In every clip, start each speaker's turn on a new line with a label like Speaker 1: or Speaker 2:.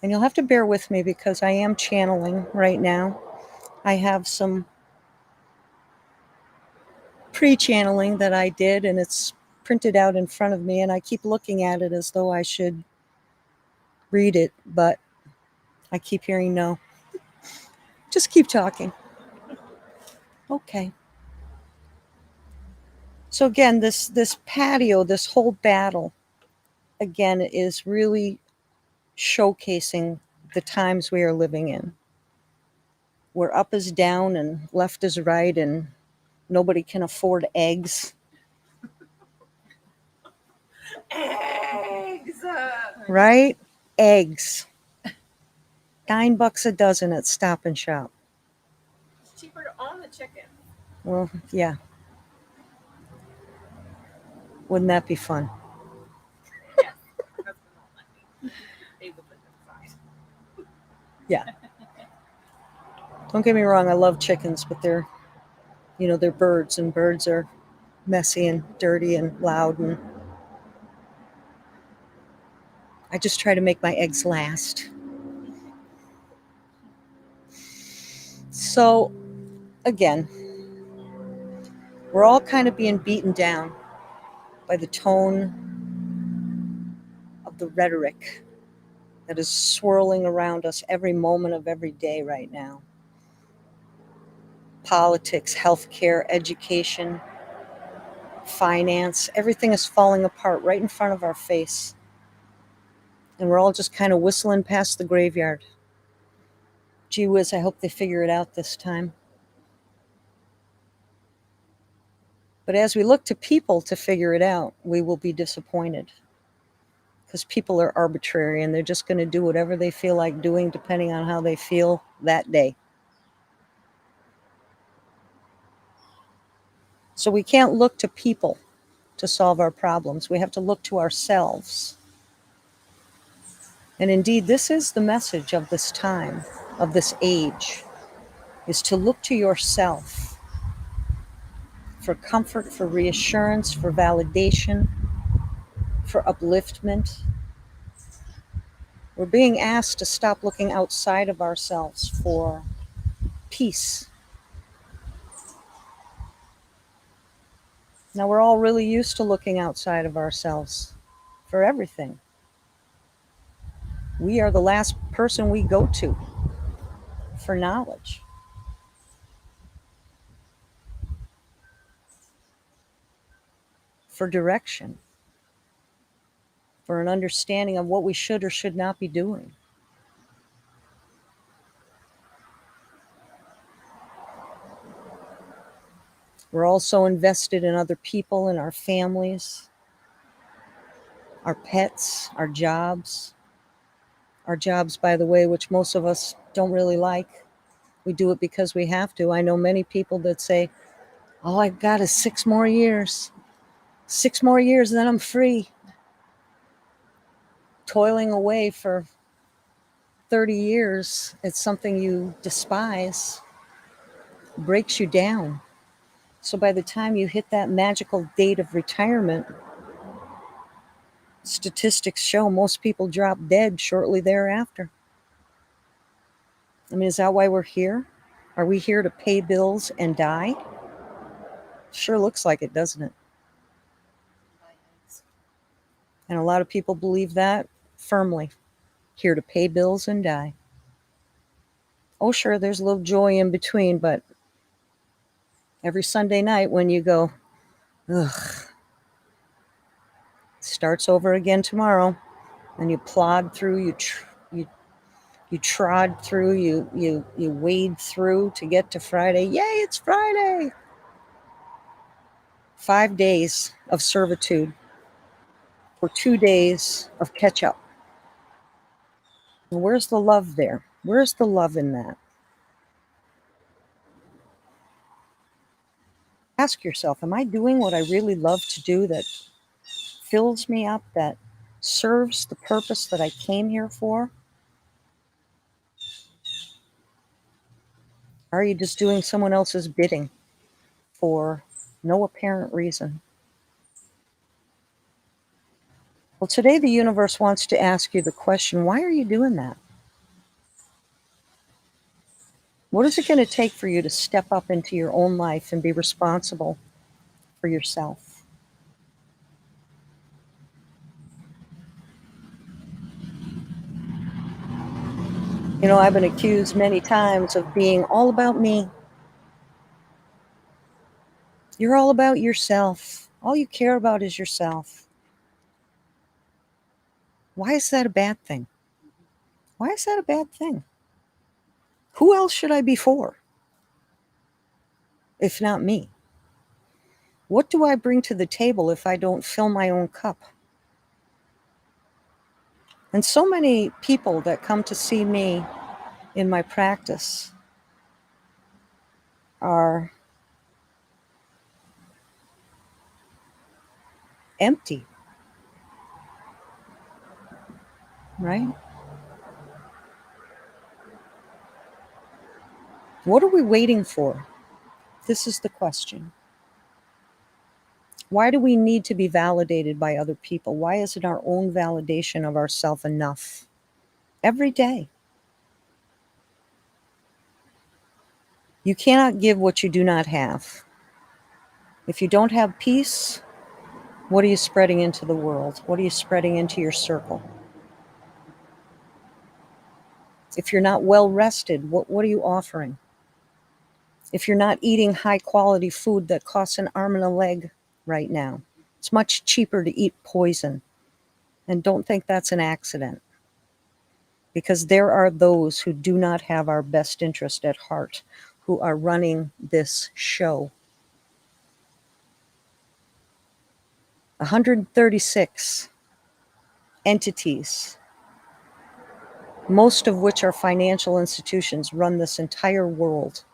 Speaker 1: And you'll have to bear with me because I am channeling right now. I have some pre-channeling that I did, and it's printed out in front of me, and I keep looking at it as though I should read it, but I keep hearing no. Just keep talking. Okay. So again, this patio, this whole battle, again, is really showcasing the times we are living in, where up is down and left is right, and nobody can afford eggs.
Speaker 2: Eggs.
Speaker 1: Right? Eggs. $9 a dozen at Stop and Shop.
Speaker 2: It's cheaper to own the chicken.
Speaker 1: Well, yeah. Wouldn't that be fun?
Speaker 2: Yes, my husband won't let me. They would live inside.
Speaker 1: Yeah. Don't get me wrong, I love chickens, but they're birds, and birds are messy and dirty and loud, and I just try to make my eggs last. So, again, we're all kind of being beaten down by the tone of the rhetoric that is swirling around us every moment of every day right now. Politics, healthcare, education, finance, everything is falling apart right in front of our face. And we're all just kind of whistling past the graveyard. Gee whiz, I hope they figure it out this time. But as we look to people to figure it out, we will be disappointed. Because people are arbitrary and they're just going to do whatever they feel like doing depending on how they feel that day. So we can't look to people to solve our problems. We have to look to ourselves. And indeed, this is the message of this time, of this age, is to look to yourself for comfort, for reassurance, for validation, for upliftment. We're being asked to stop looking outside of ourselves for peace. Now, we're all really used to looking outside of ourselves for everything. We are the last person we go to for knowledge. For direction, for an understanding of what we should or should not be doing. We're also invested in other people, in our families, our pets, our jobs. Our jobs, by the way, which most of us don't really like. We do it because we have to. I know many people that say, all I've got is 6 more years. 6 more years, and then I'm free. Toiling away for 30 years at something you despise breaks you down. So by the time you hit that magical date of retirement, statistics show most people drop dead shortly thereafter. I mean, is that why we're here? Are we here to pay bills and die? Sure looks like it, doesn't it?
Speaker 2: Buy eggs.
Speaker 1: And a lot of people believe that firmly. Here to pay bills and die. Oh, sure, there's a little joy in between, but every Sunday night when you go, ugh, starts over again tomorrow, and you plod through, you trod through, you wade through to get to Friday. Yay, it's Friday! 5 days of servitude for 2 days of catch up. And where's the love there? Where's the love in that? Ask yourself, am I doing what I really love to do, that fills me up, that serves the purpose that I came here for? Or are you just doing someone else's bidding for no apparent reason? Well, today the universe wants to ask you the question, why are you doing that? What is it going to take for you to step up into your own life and be responsible for yourself? You know, I've been accused many times of being all about me. You're all about yourself. All you care about is yourself. Why is that a bad thing? Why is that a bad thing? Who else should I be for, if not me? What do I bring to the table if I don't fill my own cup? And so many people that come to see me in my practice are empty, right? What are we waiting for? This is the question. Why do we need to be validated by other people? Why isn't our own validation of ourselves enough? Every day. You cannot give what you do not have. If you don't have peace, what are you spreading into the world? What are you spreading into your circle? If you're not well rested, what are you offering? If you're not eating high quality food that costs an arm and a leg right now, it's much cheaper to eat poison. And don't think that's an accident, because there are those who do not have our best interest at heart who are running this show. 136 entities, most of which are financial institutions, run this entire world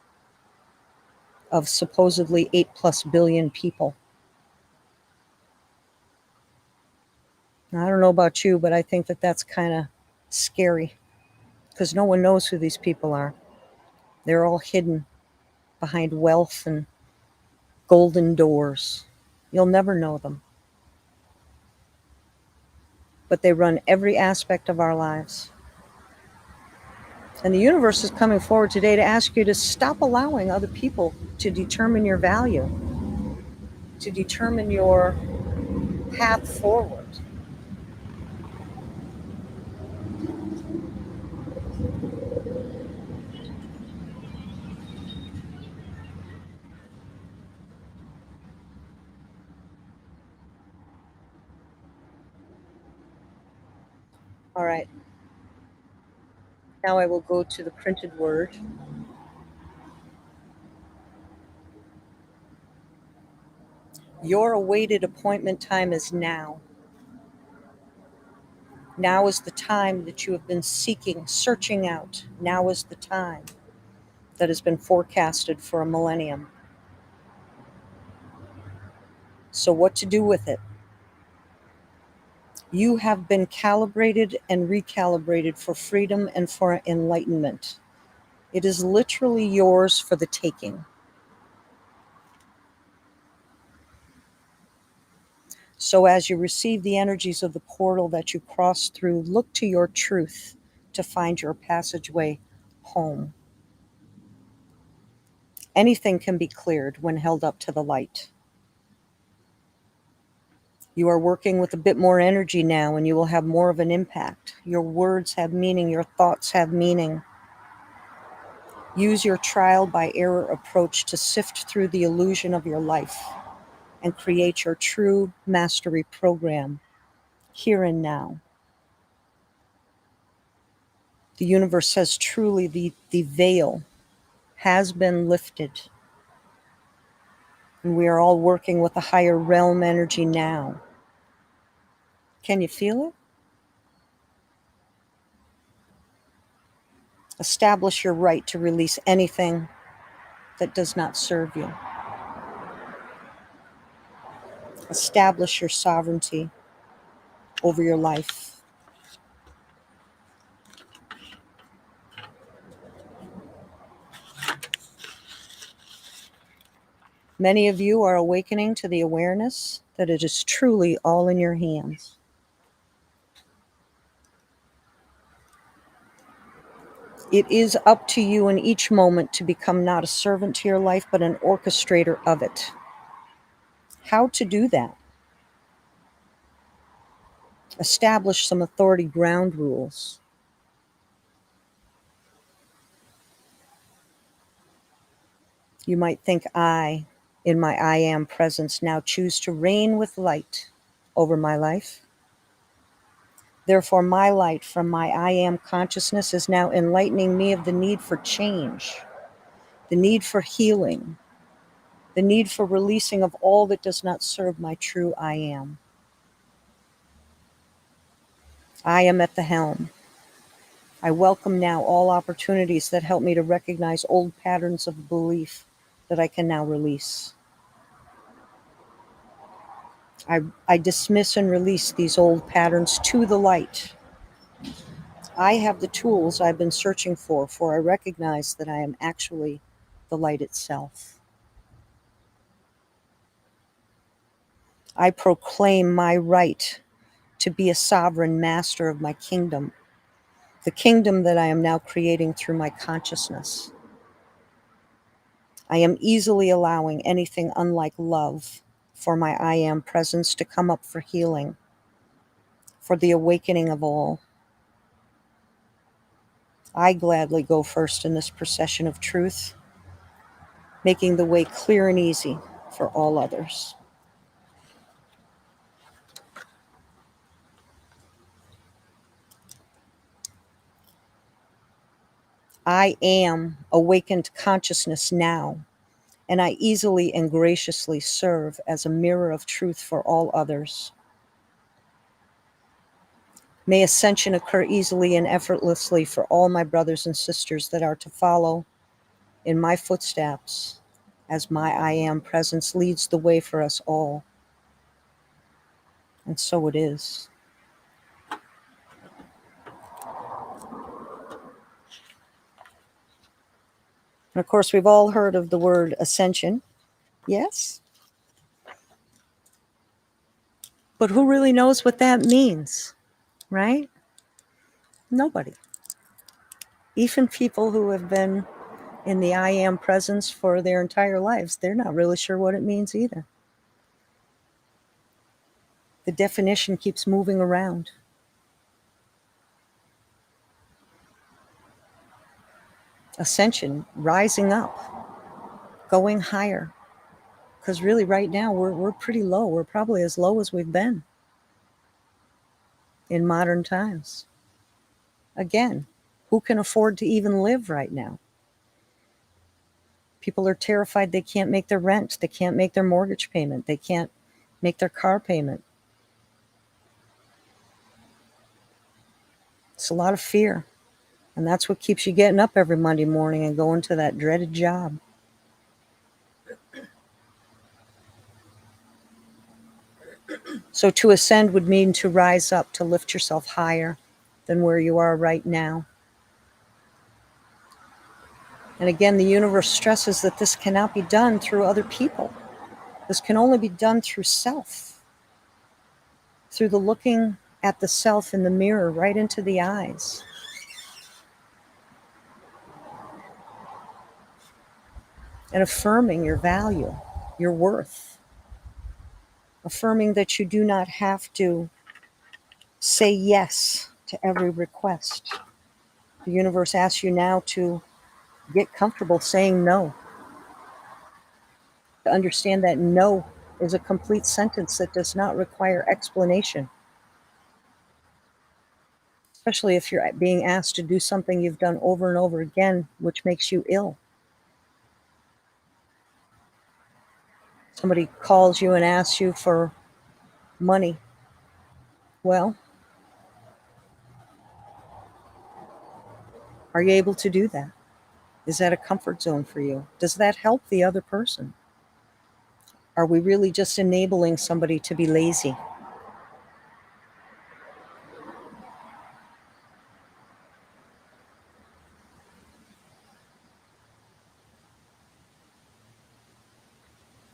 Speaker 1: of supposedly 8+ billion people. Now, I don't know about you, but I think that that's kind of scary, because no one knows who these people are. They're all hidden behind wealth and golden doors. You'll never know them. But they run every aspect of our lives. And the universe is coming forward today to ask you to stop allowing other people to determine your value, to determine your path forward. All right. Now I will go to the printed word. Your awaited appointment time is now. Now is the time that you have been seeking, searching out. Now is the time that has been forecasted for a millennium. So, what to do with it? You have been calibrated and recalibrated for freedom and for enlightenment. It is literally yours for the taking. So, as you receive the energies of the portal that you cross through, look to your truth to find your passageway home. Anything can be cleared when held up to the light. You are working with a bit more energy now, and you will have more of an impact. Your words have meaning, your thoughts have meaning. Use your trial by error approach to sift through the illusion of your life and create your true mastery program here and now. The universe says truly the veil has been lifted, and we are all working with a higher realm energy now. Can you feel it? Establish your right to release anything that does not serve you. Establish your sovereignty over your life. Many of you are awakening to the awareness that it is truly all in your hands. It is up to you in each moment to become not a servant to your life, but an orchestrator of it. How to do that? Establish some authority ground rules. You might think I, in my I am presence, now choose to reign with light over my life. Therefore, my light from my I am consciousness is now enlightening me of the need for change, the need for healing, the need for releasing of all that does not serve my true I am. I am at the helm. I welcome now all opportunities that help me to recognize old patterns of belief that I can now release. I dismiss and release these old patterns to the light. I have the tools I've been searching for I recognize that I am actually the light itself. I proclaim my right to be a sovereign master of my kingdom, the kingdom that I am now creating through my consciousness. I am easily allowing anything unlike love for my I am presence to come up for healing, for the awakening of all. I gladly go first in this procession of truth, making the way clear and easy for all others. I am awakened consciousness now, and I easily and graciously serve as a mirror of truth for all others. May ascension occur easily and effortlessly for all my brothers and sisters that are to follow in my footsteps as my I am presence leads the way for us all. And so it is. And of course, we've all heard of the word ascension. Yes? But who really knows what that means, right? Nobody. Even people who have been in the I am presence for their entire lives, they're not really sure what it means either. The definition keeps moving around. Ascension, rising up, going higher. Because really, right now, we're pretty low. We're probably as low as we've been in modern times. Again, who can afford to even live right now? People are terrified they can't make their rent. They can't make their mortgage payment. They can't make their car payment. It's a lot of fear. And that's what keeps you getting up every Monday morning and going to that dreaded job. So to ascend would mean to rise up, to lift yourself higher than where you are right now. And again, the universe stresses that this cannot be done through other people. This can only be done through self, through the looking at the self in the mirror, right into the eyes. And affirming your value, your worth. Affirming that you do not have to say yes to every request. The universe asks you now to get comfortable saying no. To understand that no is a complete sentence that does not require explanation. Especially if you're being asked to do something you've done over and over again, which makes you ill. Somebody calls you and asks you for money. Well, are you able to do that? Is that a comfort zone for you? Does that help the other person? Are we really just enabling somebody to be lazy?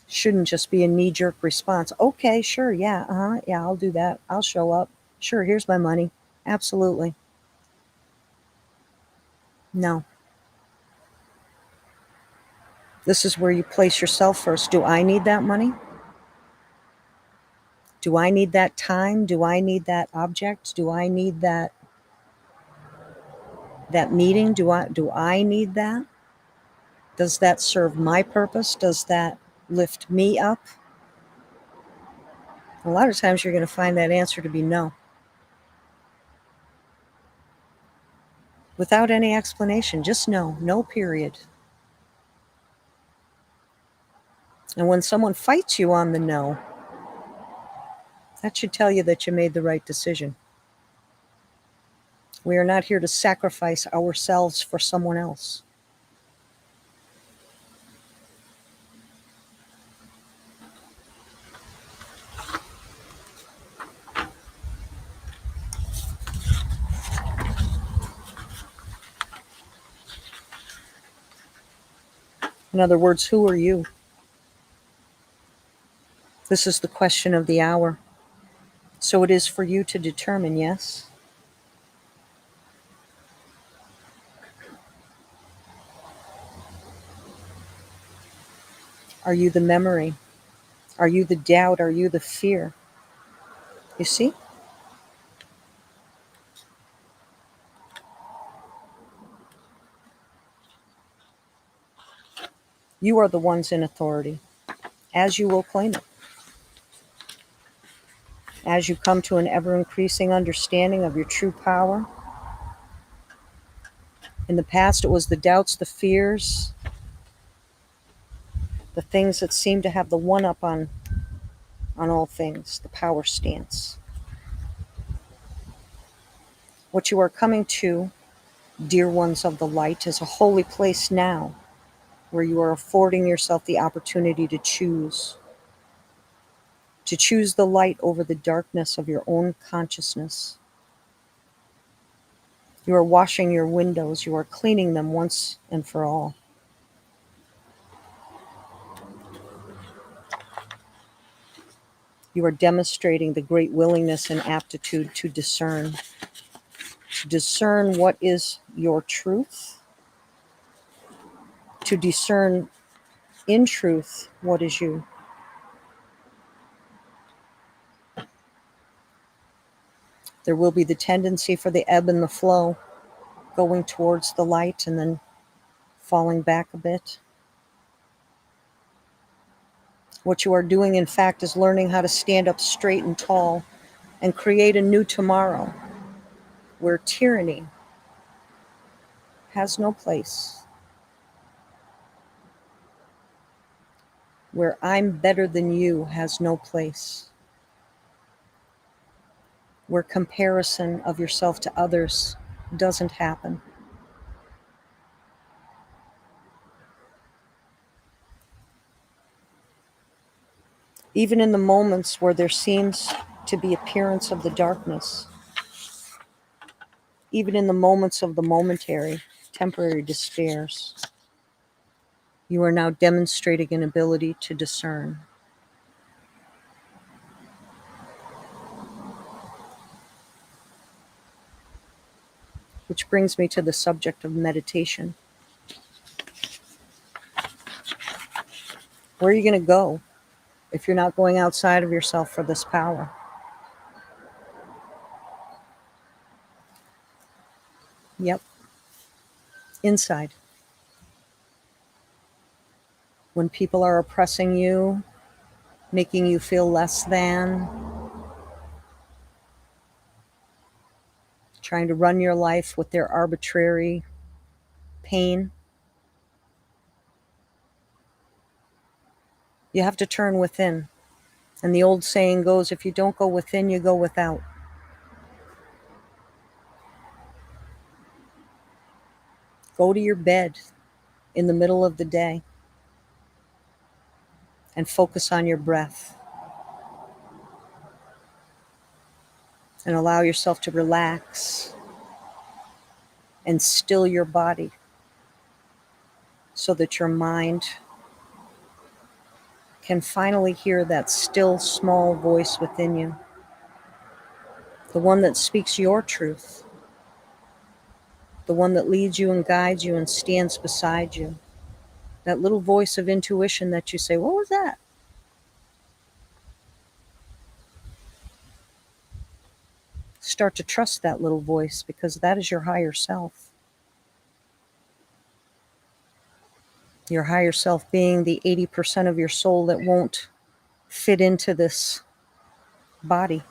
Speaker 1: Shouldn't just be a knee-jerk response. Okay, sure, yeah, yeah, I'll do that. I'll show up. Sure, here's my money. Absolutely. No. This is where you place yourself first. Do I need that money? Do I need that time? Do I need that object? Do I need that meeting? Do I need that? Does that serve my purpose? Does that lift me up? A lot of times you're going to find that answer to be no. Without any explanation, just no. No, period. And when someone fights you on the no, that should tell you that you made the right decision. We are not here to sacrifice ourselves for someone else. In other words, who are you? This is the question of the hour. So it is for you to determine, yes? Are you the memory? Are you the doubt? Are you the fear? You see? You are the ones in authority, as you will claim it. As you come to an ever-increasing understanding of your true power. In the past, it was the doubts, the fears, the things that seem to have the one-up on all things, the power stance. What you are coming to, dear ones of the light, is a holy place now, where you are affording yourself the opportunity to choose the light over the darkness of your own consciousness. You are washing your windows, you are cleaning them once and for all. You are demonstrating the great willingness and aptitude to discern. To discern what is your truth. To discern in truth what is you. There will be the tendency for the ebb and the flow, going towards the light and then falling back a bit. What you are doing, in fact, is learning how to stand up straight and tall and create a new tomorrow where tyranny has no place, where I'm better than you has no place, where comparison of yourself to others doesn't happen. Even in the moments where there seems to be appearance of the darkness, even in the moments of the momentary, temporary despairs, you are now demonstrating an ability to discern. Which brings me to the subject of meditation. Where are you going to go if you're not going outside of yourself for this power? Yep. Inside. When people are oppressing you, making you feel less than, trying to run your life with their arbitrary pain, you have to turn within. And the old saying goes, if you don't go within, you go without. Go to your bed in the middle of the day and focus on your breath. And allow yourself to relax and still your body so that your mind can finally hear that still small voice within you, the one that speaks your truth, the one that leads you and guides you and stands beside you. That little voice of intuition that you say, what was that? Start to trust that little voice, because that is your higher self. Your higher self being the 80% of your soul that won't fit into this body.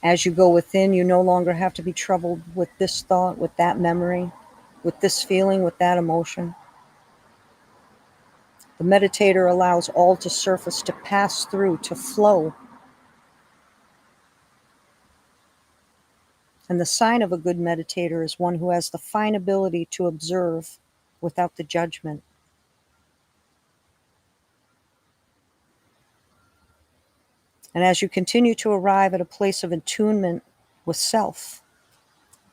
Speaker 1: As you go within, you no longer have to be troubled with this thought, with that memory, with this feeling, with that emotion. The meditator allows all to surface, to pass through, to flow. And the sign of a good meditator is one who has the fine ability to observe without the judgment. And as you continue to arrive at a place of attunement with self,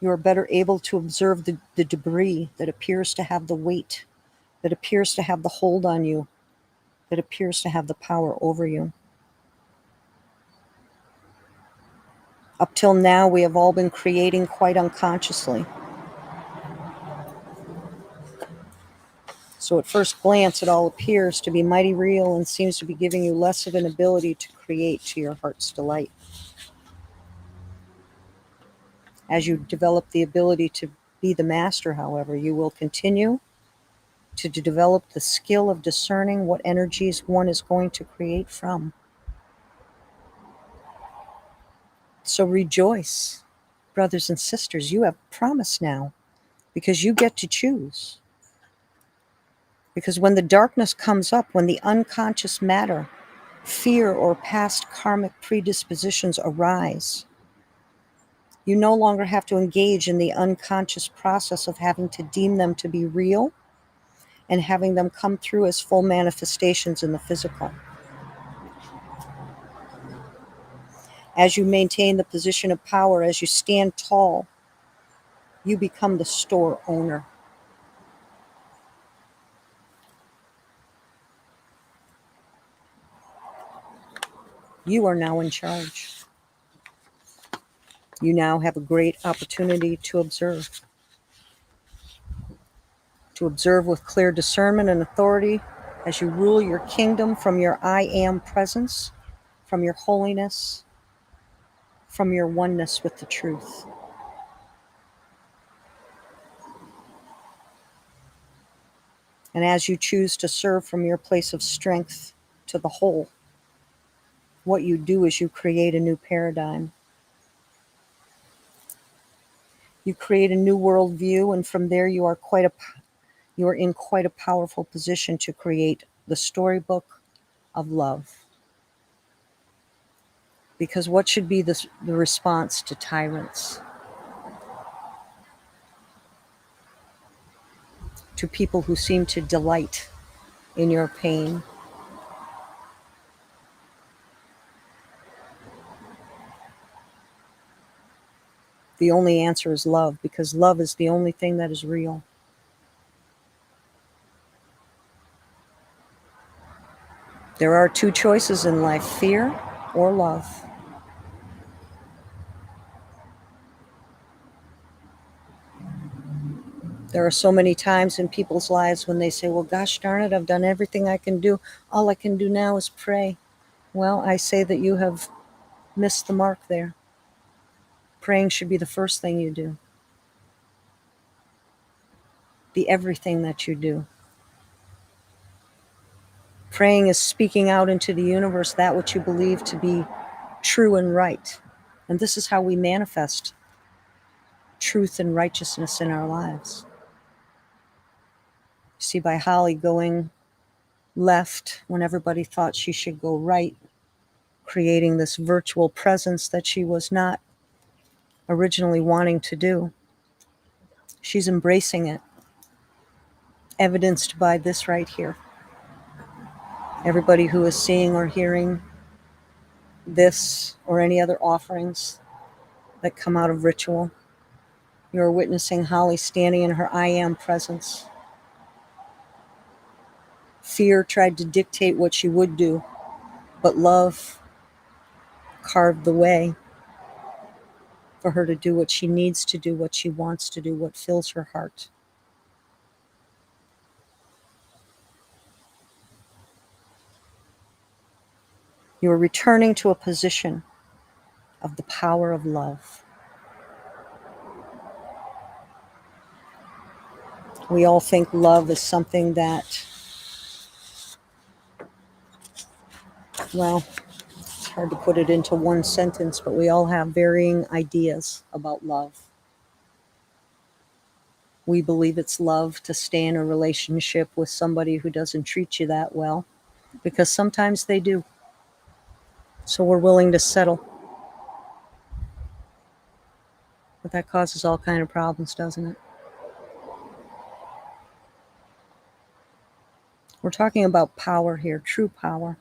Speaker 1: you are better able to observe the debris that appears to have the weight, that appears to have the hold on you, that appears to have the power over you. Up till now, we have all been creating quite unconsciously. So at first glance, it all appears to be mighty real and seems to be giving you less of an ability to create to your heart's delight. As you develop the ability to be the master, however, you will continue to develop the skill of discerning what energies one is going to create from. So rejoice, brothers and sisters, you have promise now, because you get to choose. Because when the darkness comes up, when the unconscious matter, fear, or past karmic predispositions arise, you no longer have to engage in the unconscious process of having to deem them to be real and having them come through as full manifestations in the physical. As you maintain the position of power, as you stand tall, you become the store owner. You are now in charge. You now have a great opportunity to observe with clear discernment and authority as you rule your kingdom from your I am presence, from your holiness, from your oneness with the truth. And as you choose to serve from your place of strength to the whole, what you do is you create a new paradigm. You create a new worldview, and from there you are in quite a powerful position to create the storybook of love. Because what should be the response to tyrants? To people who seem to delight in your pain? The only answer is love, because love is the only thing that is real. There are two choices in life: fear or love. There are so many times in people's lives when they say, well, gosh darn it, I've done everything I can do. All I can do now is pray. Well, I say that you have missed the mark there. Praying should be the first thing you do. The everything that you do. Praying is speaking out into the universe that which you believe to be true and right. And this is how we manifest truth and righteousness in our lives. You see, by Holly going left when everybody thought she should go right, creating this virtual presence that she was not originally wanting to do, she's embracing it, evidenced by this right here. Everybody who is seeing or hearing this or any other offerings that come out of ritual, you are witnessing Holly standing in her I am presence. Fear tried to dictate what she would do, but love carved the way for her to do what she needs to do, what she wants to do, what fills her heart. You are returning to a position of the power of love. We all think love is something that, well, it's hard to put it into one sentence, but we all have varying ideas about love. We believe it's love to stay in a relationship with somebody who doesn't treat you that well, because sometimes they do. So we're willing to settle. But that causes all kind of problems, doesn't it? We're talking about power here, true power.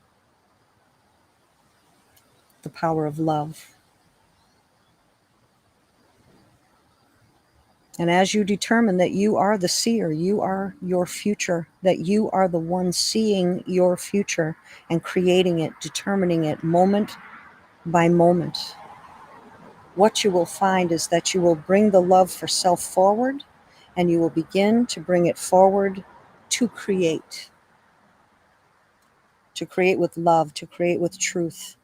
Speaker 1: The power of love. And as you determine that you are the seer, you are your future, that you are the one seeing your future and creating it, determining it moment by moment, what you will find is that you will bring the love for self forward, and you will begin to bring it forward to create with love, to create with truth.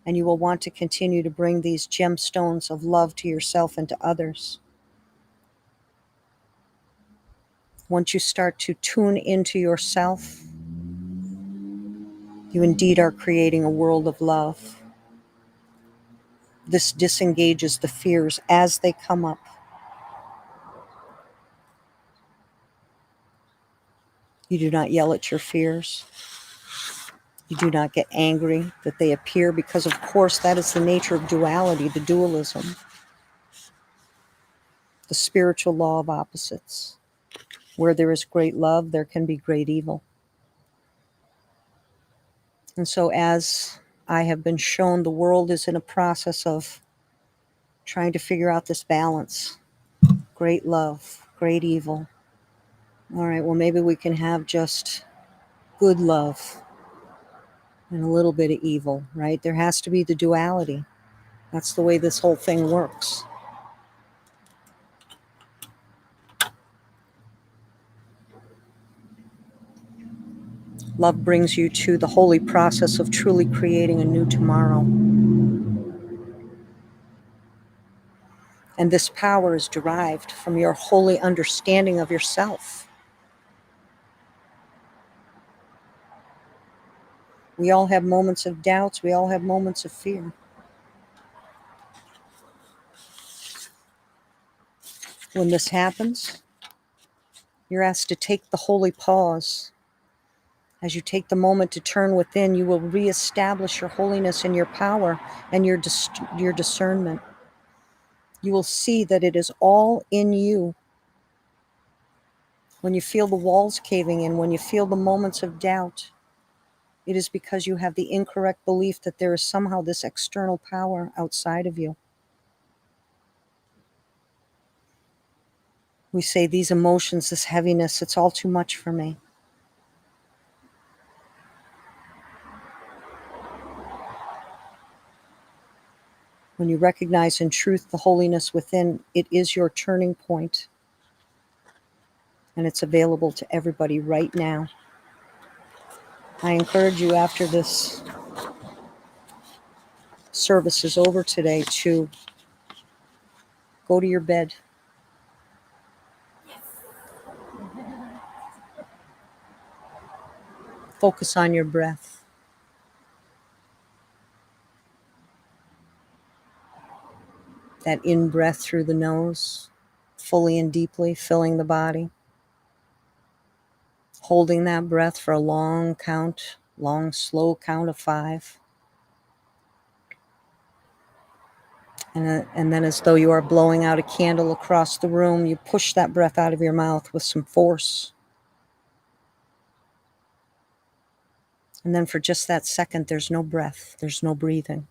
Speaker 1: And you will want to continue to bring these gemstones of love to yourself and to others. Once you start to tune into yourself, you indeed are creating a world of love. This disengages the fears as they come up. You do not yell at your fears. You do not get angry that they appear, because of course that is the nature of duality, the dualism, the spiritual law of opposites. Where there is great love, there can be great evil. And so as I have been shown, the world is in a process of trying to figure out this balance. Great love, great evil. All right, well, maybe we can have just good love and a little bit of evil, right? There has to be the duality. That's the way this whole thing works. Love brings you to the holy process of truly creating a new tomorrow. And this power is derived from your holy understanding of yourself. We all have moments of doubts. We all have moments of fear. When this happens, you're asked to take the holy pause. As you take the moment to turn within, you will reestablish your holiness and your power and your discernment. You will see that it is all in you. When you feel the walls caving in, when you feel the moments of doubt, it is because you have the incorrect belief that there is somehow this external power outside of you. We say these emotions, this heaviness, it's all too much for me. When you recognize in truth the holiness within, it is your turning point. And it's available to everybody right now. I encourage you, after this service is over today, to go to your bed. Focus on your breath. That in-breath through the nose, fully and deeply filling the body. Holding that breath for a long, slow count of 5. And then, as though you are blowing out a candle across the room, you push that breath out of your mouth with some force. And then for just that second, there's no breath, there's no breathing.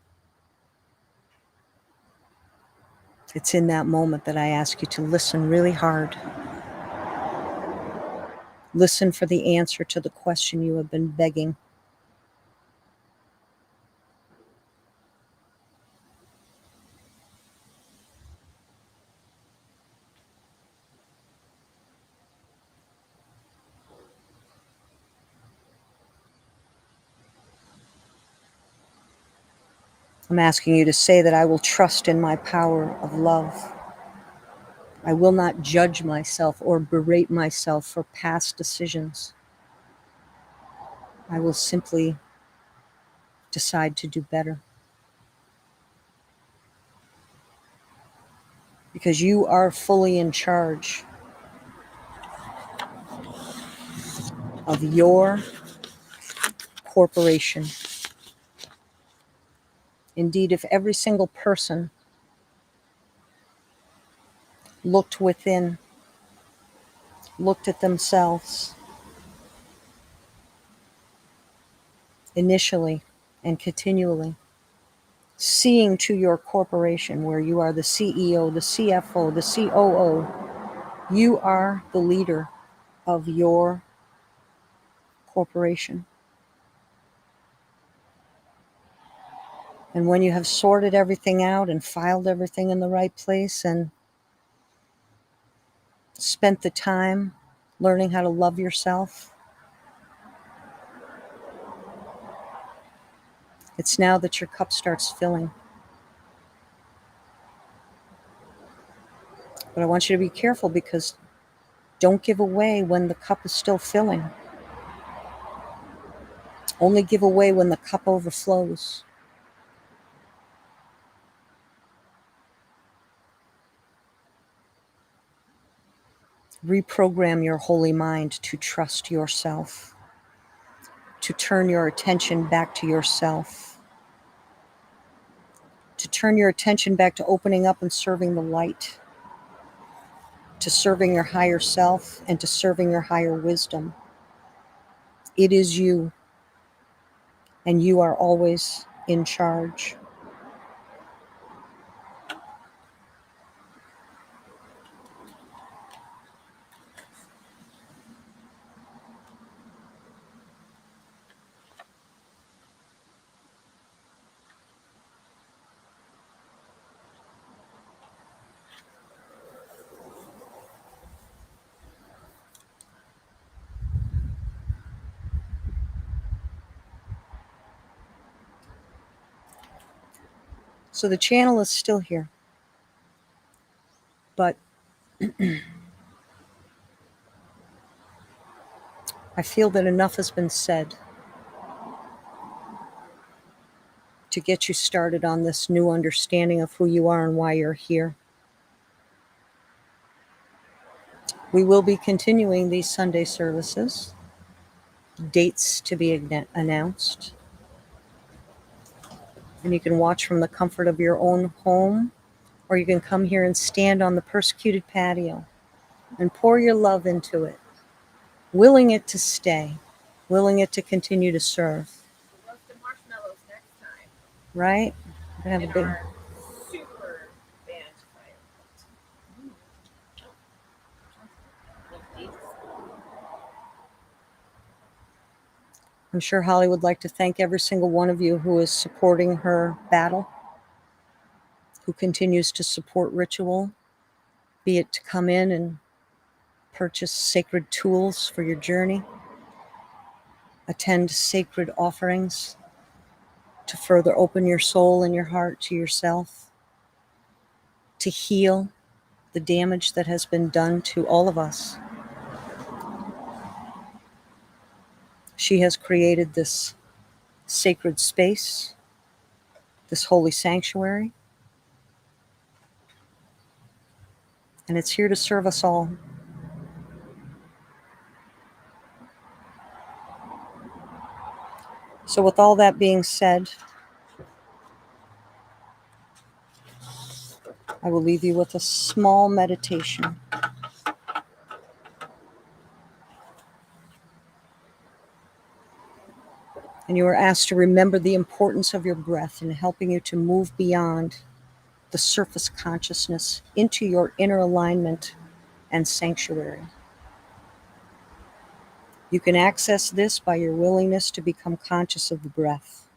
Speaker 1: It's in that moment that I ask you to listen really hard. Listen for the answer to the question you have been begging. I'm asking you to say that I will trust in my power of love. I will not judge myself or berate myself for past decisions. I will simply decide to do better. Because you are fully in charge of your corporation. Indeed, if every single person looked within, looked at themselves initially and continually, seeing to your corporation where you are the CEO, the CFO, the COO, you are the leader of your corporation. And when you have sorted everything out and filed everything in the right place and spent the time learning how to love yourself, it's now that your cup starts filling. But I want you to be careful, because don't give away when the cup is still filling. Only give away when the cup overflows. Reprogram your holy mind to trust yourself, to turn your attention back to yourself, to turn your attention back to opening up and serving the light, to serving your higher self, and to serving your higher wisdom. It is you, and you are always in charge. So the channel is still here, but I feel that enough has been said to get you started on this new understanding of who you are and why you're here. We will be continuing these Sunday services, dates to be announced. And you can watch from the comfort of your own home, or you can come here and stand on the persecuted patio and pour your love into it, willing it to stay, willing it to continue to serve.
Speaker 2: Roasted marshmallows next time.
Speaker 1: Right? We're gonna
Speaker 2: In
Speaker 1: have a big.
Speaker 2: our super band fire pit.
Speaker 1: I'm sure Holly would like to thank every single one of you who is supporting her battle, who continues to support Ritual, be it to come in and purchase sacred tools for your journey, attend sacred offerings to further open your soul and your heart to yourself, to heal the damage that has been done to all of us. She has created this sacred space, this holy sanctuary, and it's here to serve us all. So with all that being said, I will leave you with a small meditation. And you are asked to remember the importance of your breath in helping you to move beyond the surface consciousness into your inner alignment and sanctuary. You can access this by your willingness to become conscious of the breath,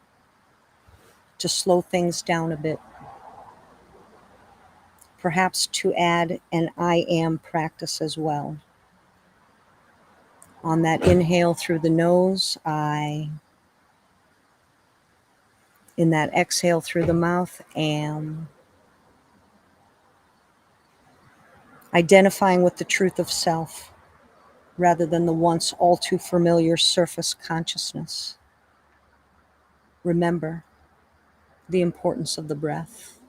Speaker 1: to slow things down a bit, perhaps to add an I am practice as well. On that inhale through the nose, I. In that exhale through the mouth, am. Identifying with the truth of self rather than the once all too familiar surface consciousness. Remember the importance of the breath.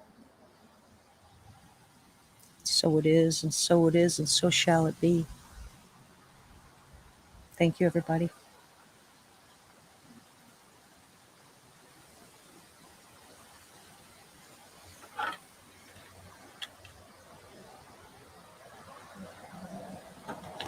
Speaker 1: So it is, and so it is, and so shall it be. Thank you, everybody.